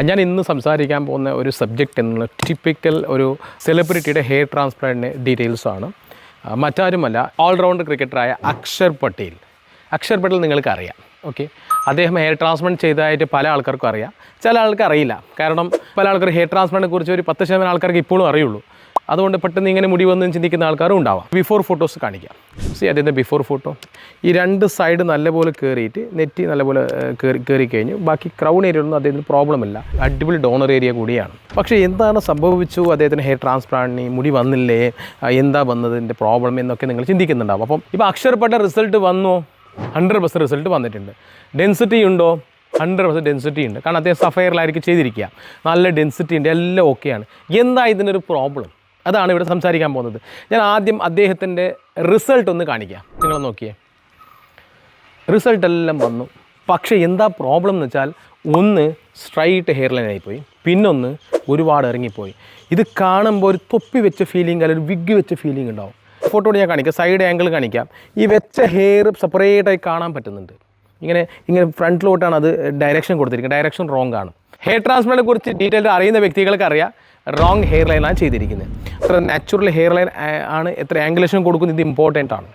ഞാൻ ഇന്ന് സംസാരിക്കാൻ പോകുന്ന ഒരു സബ്ജക്റ്റ് എന്നുള്ള ടിപ്പിക്കൽ ഒരു സെലിബ്രിറ്റിയുടെ ഹെയർ ട്രാൻസ്പ്ലാന്റിൻ്റെ ഡീറ്റെയിൽസാണ്. മറ്റാരുമല്ല, ഓൾറൗണ്ടർ ക്രിക്കറ്ററായ അക്ഷർ പട്ടേൽ. അക്ഷർ പട്ടേൽ നിങ്ങൾക്ക് അറിയാം. ഓക്കെ, അദ്ദേഹം ഹെയർ ട്രാൻസ്പ്ലാന്റ് ചെയ്തതായിട്ട് പല ആൾക്കാർക്കും അറിയാം, ചില ആൾക്ക് അറിയില്ല. കാരണം പല ആൾക്കാർ ഹെയർ ട്രാൻസ്പ്ലാന്റിനെ കുറിച്ച് ഒരു 10% ആൾക്കാർക്ക് ഇപ്പോഴും അറിയുള്ളൂ. അതുകൊണ്ട് പെട്ടെന്ന് ഇങ്ങനെ മുടി വന്ന് ചിന്തിക്കുന്ന ആൾക്കാരും ഉണ്ടാവാം. ബിഫോർ ഫോട്ടോസ് കാണിക്കാം. അതിൻ്റെ ബിഫോർ ഫോട്ടോ, ഈ രണ്ട് സൈഡ് നല്ലപോലെ കയറിയിട്ട് നെറ്റി നല്ലപോലെ കയറി കഴിഞ്ഞു. ബാക്കി ക്രൗൺ ഏരിയ ഒന്നും അദ്ദേഹത്തിന് പ്രോബ്ലമില്ല. അടിപൊളി ഡോണർ ഏരിയ കൂടിയാണ്. പക്ഷേ എന്താണ് സംഭവിച്ചു, അദ്ദേഹത്തിന് ഹെയർ ട്രാൻസ്പ്ലാന്റിന് മുടി വന്നില്ലേ, എന്താ വന്നതിൻ്റെ പ്രോബ്ലം എന്നൊക്കെ നിങ്ങൾ ചിന്തിക്കുന്നുണ്ടാവും. അപ്പം ഇപ്പോൾ അക്ഷർ പട്ടേൽ റിസൾട്ട് വന്നോ? 100% റിസൾട്ട് വന്നിട്ടുണ്ട്. ഡെൻസിറ്റി ഉണ്ടോ? 100% ഡെൻസിറ്റി ഉണ്ട്. കാരണം അദ്ദേഹം സഫയറിലായിരിക്കും ചെയ്തിരിക്കുക. നല്ല ഡെൻസിറ്റി ഉണ്ട്, എല്ലാം ഓക്കെയാണ്. എന്താ ഇതിനൊരു പ്രോബ്ലം? അതാണ് ഇവിടെ സംസാരിക്കാൻ പോകുന്നത്. ഞാൻ ആദ്യം അദ്ദേഹത്തിൻ്റെ റിസൾട്ട് ഒന്ന് കാണിക്കാം. നിങ്ങൾ നോക്കിയേ, റിസൾട്ട് എല്ലാം വന്നു. പക്ഷേ എന്താ പ്രോബ്ലം എന്ന് വെച്ചാൽ, ഒന്ന് സ്ട്രൈറ്റ് ഹെയർ ലൈൻ ആയിപ്പോയി, പിന്നൊന്ന് ഒരുപാട് ഇറങ്ങിപ്പോയി. ഇത് കാണുമ്പോൾ ഒരു തൊപ്പി വെച്ച ഫീലിംഗ് അല്ലെങ്കിൽ ഒരു വിഗ് വെച്ച ഫീലിംഗ് ഉണ്ടാവും. ഫോട്ടോയിൽ ഞാൻ കാണിക്കാം, സൈഡ് ആംഗിൾ കാണിക്കാം. ഈ വെച്ച ഹെയർ സെപ്പറേറ്റായി കാണാൻ പറ്റുന്നുണ്ട്. ഇങ്ങനെ ഫ്രണ്ടിലോട്ടാണ് അത് ഡയറക്ഷൻ കൊടുത്തിരിക്കുന്നത്. ഡയറക്ഷൻ റോങ് ആണ്. ഹെയർ ട്രാൻസ്പ്ലാന്റിനെ കുറിച്ച് ഡീറ്റെയിൽ അറിയുന്ന വ്യക്തികൾക്ക് അറിയാം, റോങ് ഹെയർ ലൈനാണ് ചെയ്തിരിക്കുന്നത്. എത്ര നാച്ചുറൽ ഹെയർ ലൈൻ ആണ്, എത്ര ആംഗുലേഷൻ കൊടുക്കുന്നത്, ഇത് ഇമ്പോർട്ടൻ്റ് ആണ്.